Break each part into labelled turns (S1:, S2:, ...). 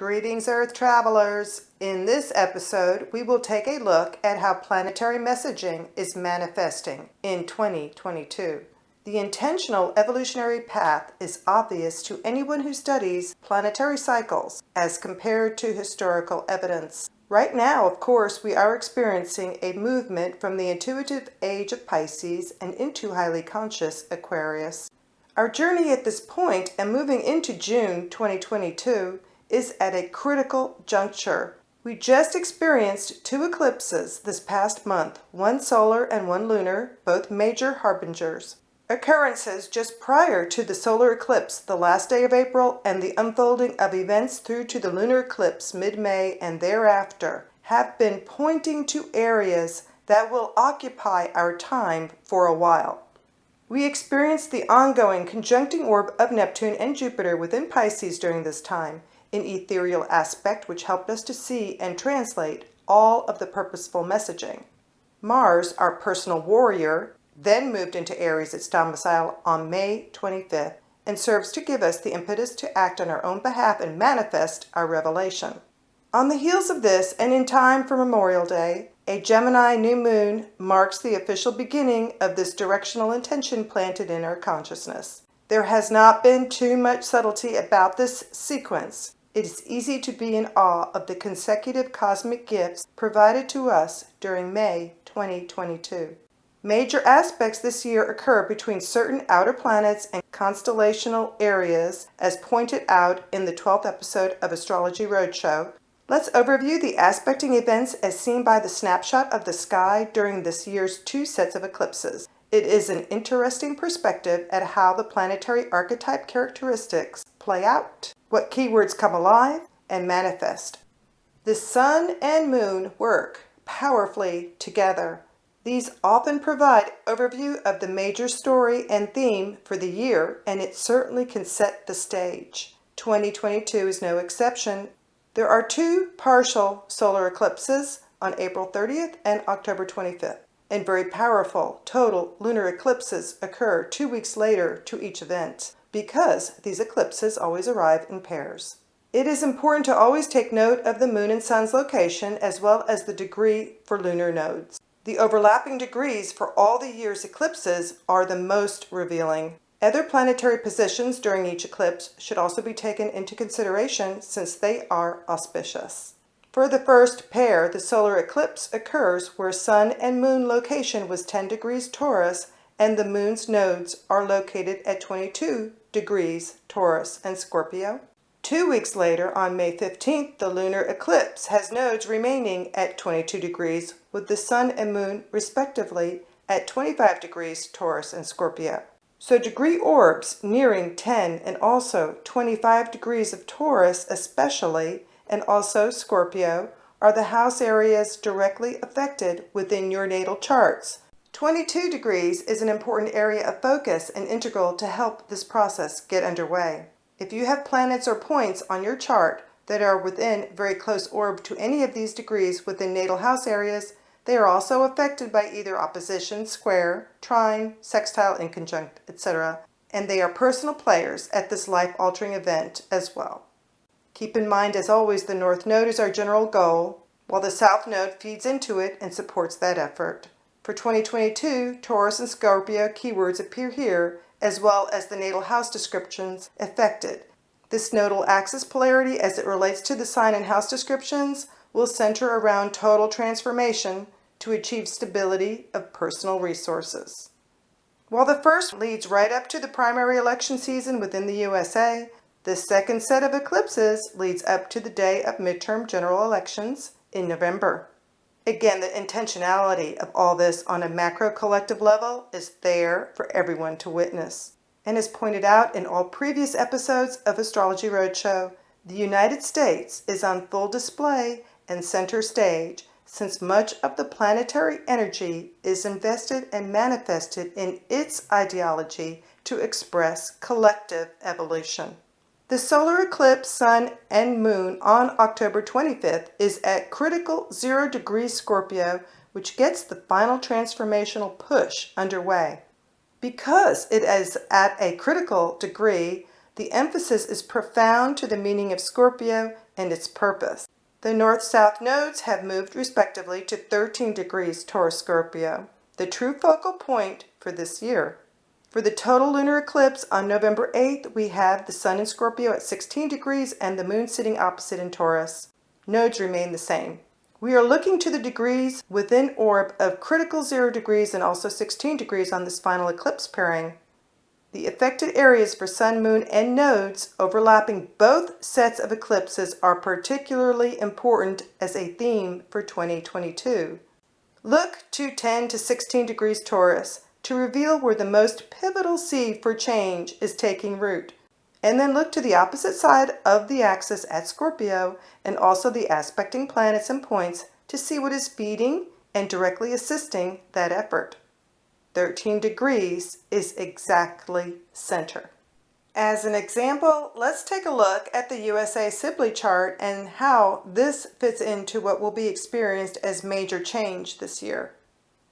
S1: Greetings, Earth travelers. In this episode, we will take a look at how planetary messaging is manifesting in 2022. The intentional evolutionary path is obvious to anyone who studies planetary cycles as compared to historical evidence. Right now, of course, we are experiencing a movement from the intuitive age of Pisces and into highly conscious Aquarius. Our journey at this point and moving into June 2022 is at a critical juncture. We just experienced two eclipses this past month, one solar and one lunar, both major harbingers. Occurrences just prior to the solar eclipse, the last day of April, and the unfolding of events through to the lunar eclipse mid-May and thereafter have been pointing to areas that will occupy our time for a while. We experienced the ongoing conjuncting orb of Neptune and Jupiter within Pisces during this time, an ethereal aspect which helped us to see and translate all of the purposeful messaging. Mars, our personal warrior, then moved into Aries, its domicile, on May 25th, and serves to give us the impetus to act on our own behalf and manifest our revelation. On the heels of this, and in time for Memorial Day, a Gemini new moon marks the official beginning of this directional intention planted in our consciousness. There has not been too much subtlety about this sequence. It is easy to be in awe of the consecutive cosmic gifts provided to us during May 2022. Major aspects this year occur between certain outer planets and constellational areas, as pointed out in the 12th episode of Astrology Roadshow. Let's overview the aspecting events as seen by the snapshot of the sky during this year's two sets of eclipses. It is an interesting perspective at how the planetary archetype characteristics play out, what keywords come alive and manifest. The sun and moon work powerfully together. These often provide overview of the major story and theme for the year, and it certainly can set the stage. 2022 is no exception. There are two partial solar eclipses on April 30th and October 25th, and very powerful total lunar eclipses occur 2 weeks later to each event, because these eclipses always arrive in pairs. It is important to always take note of the moon and sun's location as well as the degree for lunar nodes. The overlapping degrees for all the year's eclipses are the most revealing. Other planetary positions during each eclipse should also be taken into consideration since they are auspicious. For the first pair, the solar eclipse occurs where sun and moon location was 10 degrees Taurus and the moon's nodes are located at 22 degrees Taurus and Scorpio. 2 weeks later, on May 15th, the lunar eclipse has nodes remaining at 22 degrees with the sun and moon respectively at 25 degrees Taurus and Scorpio. So degree orbs nearing 10 and also 25 degrees of Taurus especially, and also Scorpio, are the house areas directly affected within your natal charts. 22 degrees is an important area of focus and integral to help this process get underway. If you have planets or points on your chart that are within very close orb to any of these degrees within natal house areas, they are also affected by either opposition, square, trine, sextile, inconjunct, etc., and they are personal players at this life-altering event as well. Keep in mind, as always, the North Node is our general goal, while the South Node feeds into it and supports that effort. For 2022, Taurus and Scorpio keywords appear here, as well as the natal house descriptions affected. This nodal axis polarity, as it relates to the sign and house descriptions, will center around total transformation to achieve stability of personal resources. While the first leads right up to the primary election season within the USA, the second set of eclipses leads up to the day of midterm general elections in November. Again, the intentionality of all this on a macro collective level is there for everyone to witness. And as pointed out in all previous episodes of Astrology Roadshow, the United States is on full display and center stage since much of the planetary energy is invested and manifested in its ideology to express collective evolution. The solar eclipse, sun and moon on October 25th is at critical 0 degrees Scorpio, which gets the final transformational push underway. Because it is at a critical degree, The emphasis is profound to the meaning of Scorpio and its purpose. The north-south nodes have moved respectively to 13 degrees Taurus Scorpio, the true focal point for this year. For the total lunar eclipse on November 8th, we have the Sun in Scorpio at 16 degrees and the Moon sitting opposite in Taurus. Nodes remain the same. We are looking to the degrees within orb of critical 0 degrees and also 16 degrees on this final eclipse pairing. The affected areas for Sun, Moon, and nodes overlapping both sets of eclipses are particularly important as a theme for 2022. Look to 10 to 16 degrees Taurus to reveal where the most pivotal seed for change is taking root. And then look to the opposite side of the axis at Scorpio and also the aspecting planets and points to see what is feeding and directly assisting that effort. 13 degrees is exactly center. As an example, let's take a look at the USA Sibley chart and how this fits into what will be experienced as major change this year.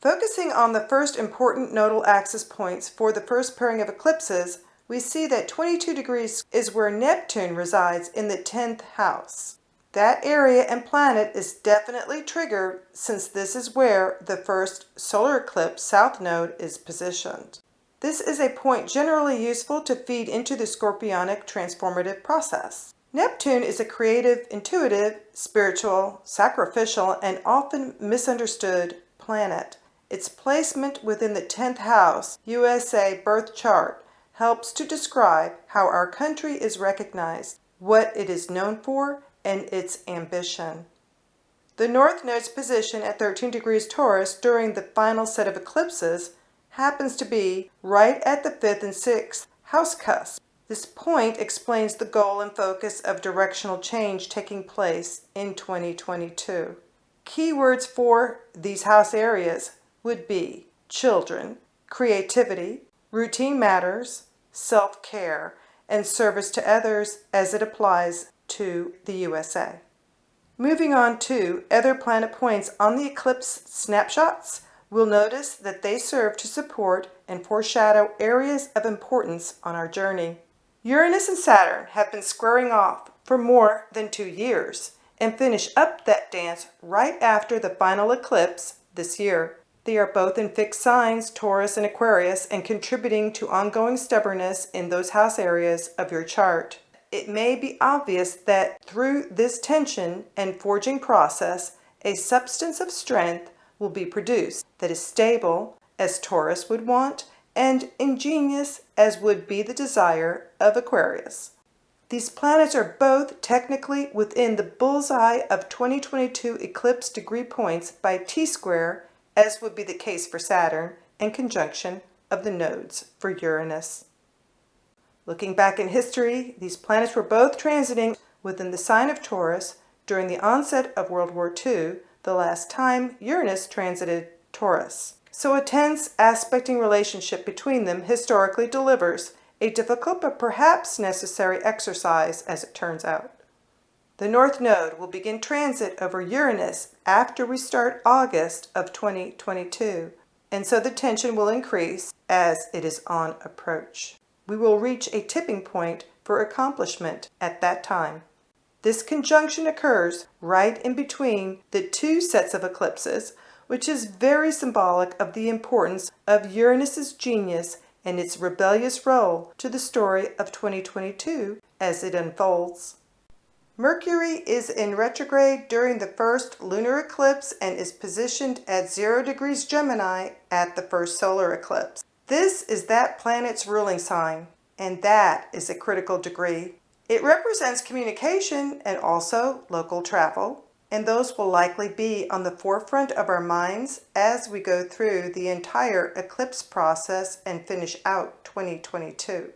S1: Focusing on the first important nodal axis points for the first pairing of eclipses, we see that 22 degrees is where Neptune resides in the 10th house. That area and planet is definitely triggered since this is where the first solar eclipse south node is positioned. This is a point generally useful to feed into the scorpionic transformative process. Neptune is a creative, intuitive, spiritual, sacrificial, and often misunderstood planet. Its placement within the 10th house USA birth chart helps to describe how our country is recognized, what it is known for, and its ambition. The North Node's position at 13 degrees Taurus during the final set of eclipses happens to be right at the 5th and 6th house cusp. This point explains the goal and focus of directional change taking place in 2022. Keywords for these house areas would be children, creativity, routine matters, self-care, and service to others as it applies to the USA. Moving on to other planet points on the eclipse snapshots, we'll notice that they serve to support and foreshadow areas of importance on our journey. Uranus and Saturn have been squaring off for more than 2 years and finish up that dance right after the final eclipse this year. They are both in fixed signs, Taurus and Aquarius, and contributing to ongoing stubbornness in those house areas of your chart. It may be obvious that through this tension and forging process, a substance of strength will be produced that is stable, as Taurus would want, and ingenious, as would be the desire of Aquarius. These planets are both technically within the bullseye of 2022 eclipse degree points by T-square, as would be the case for Saturn, and conjunction of the nodes for Uranus. Looking back in history, these planets were both transiting within the sign of Taurus during the onset of World War II, the last time Uranus transited Taurus. So a tense aspecting relationship between them historically delivers a difficult but perhaps necessary exercise as it turns out. The North Node will begin transit over Uranus after we start August of 2022, and so the tension will increase as it is on approach. We will reach a tipping point for accomplishment at that time. This conjunction occurs right in between the two sets of eclipses, which is very symbolic of the importance of Uranus's genius and its rebellious role to the story of 2022 as it unfolds. Mercury is in retrograde during the first lunar eclipse and is positioned at 0 degrees Gemini at the first solar eclipse. This is that planet's ruling sign, and that is a critical degree. It represents communication and also local travel, and those will likely be on the forefront of our minds as we go through the entire eclipse process and finish out 2022.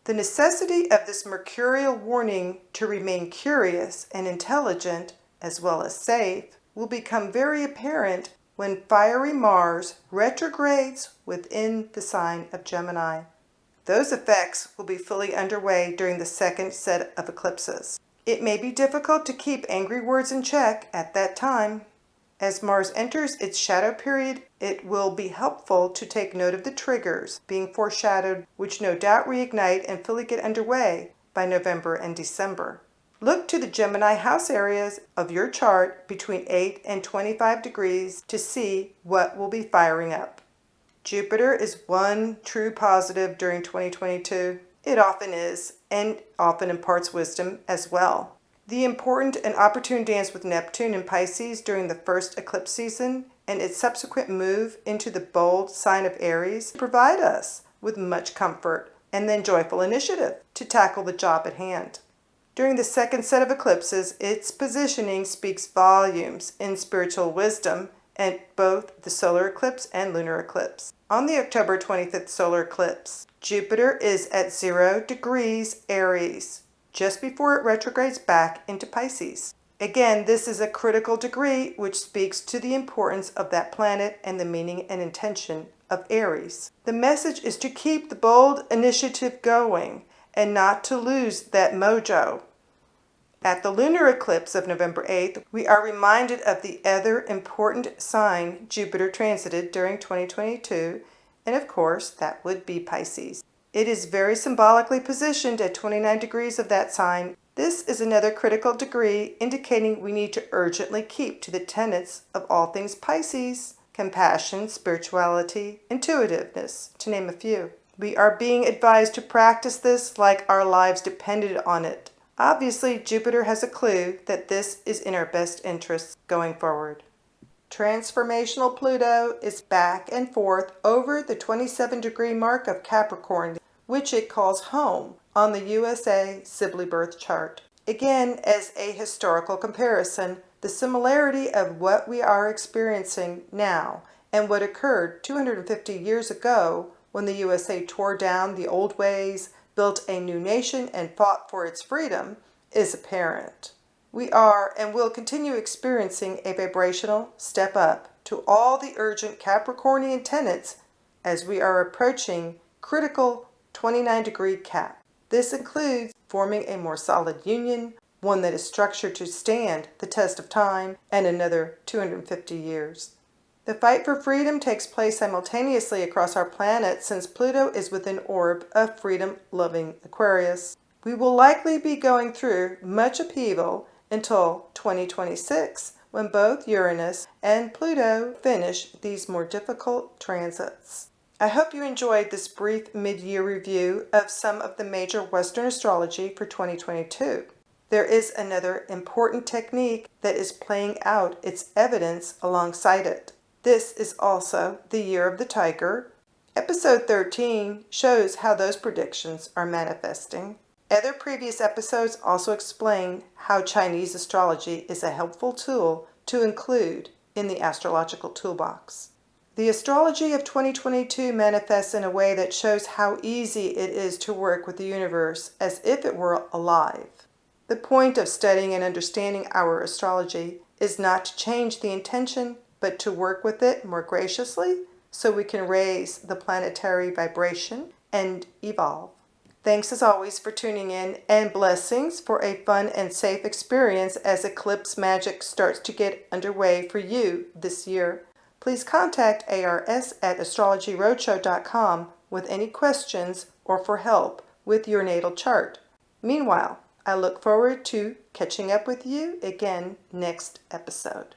S1: The necessity of this mercurial warning to remain curious and intelligent, as well as safe, will become very apparent when fiery Mars retrogrades within the sign of Gemini. Those effects will be fully underway during the second set of eclipses. It may be difficult to keep angry words in check at that time. As Mars enters its shadow period, it will be helpful to take note of the triggers being foreshadowed, which no doubt reignite and fully get underway by November and December. Look to the Gemini house areas of your chart between 8 and 25 degrees to see what will be firing up. Jupiter is one true positive during 2022. It often is, and often imparts wisdom as well. The important and opportune dance with Neptune in Pisces during the first eclipse season and its subsequent move into the bold sign of Aries provide us with much comfort and then joyful initiative to tackle the job at hand. During the second set of eclipses, its positioning speaks volumes in spiritual wisdom at both the solar eclipse and lunar eclipse. On the October 25th solar eclipse, Jupiter is at 0 degrees Aries, just before it retrogrades back into Pisces. Again, this is a critical degree which speaks to the importance of that planet and the meaning and intention of Aries. The message is to keep the bold initiative going and not to lose that mojo. At the lunar eclipse of November 8th, we are reminded of the other important sign Jupiter transited during 2022, and of course, that would be Pisces. It is very symbolically positioned at 29 degrees of that sign. This is another critical degree indicating we need to urgently keep to the tenets of all things Pisces: compassion, spirituality, intuitiveness, to name a few. We are being advised to practice this like our lives depended on it. Obviously, Jupiter has a clue that this is in our best interests going forward. Transformational Pluto is back and forth over the 27-degree mark of Capricorn, which it calls home on the USA Sibley birth chart. Again, as a historical comparison, the similarity of what we are experiencing now and what occurred 250 years ago when the USA tore down the old ways, built a new nation, and fought for its freedom is apparent. We are and will continue experiencing a vibrational step up to all the urgent Capricornian tenets as we are approaching critical 29-degree cap. This includes forming a more solid union, one that is structured to stand the test of time and another 250 years. The fight for freedom takes place simultaneously across our planet since Pluto is within orb of freedom-loving Aquarius. We will likely be going through much upheaval until 2026, when both Uranus and Pluto finish these more difficult transits. I hope you enjoyed this brief mid-year review of some of the major Western astrology for 2022. There is another important technique that is playing out its evidence alongside it. This is also the year of the tiger. Episode 13 shows how those predictions are manifesting. Other previous episodes also explain how Chinese astrology is a helpful tool to include in the astrological toolbox. The astrology of 2022 manifests in a way that shows how easy it is to work with the universe as if it were alive. The point of studying and understanding our astrology is not to change the intention, but to work with it more graciously so we can raise the planetary vibration and evolve. Thanks as always for tuning in, and blessings for a fun and safe experience as eclipse magic starts to get underway for you this year. Please contact ars@astrologyroadshow.com with any questions or for help with your natal chart. Meanwhile, I look forward to catching up with you again next episode.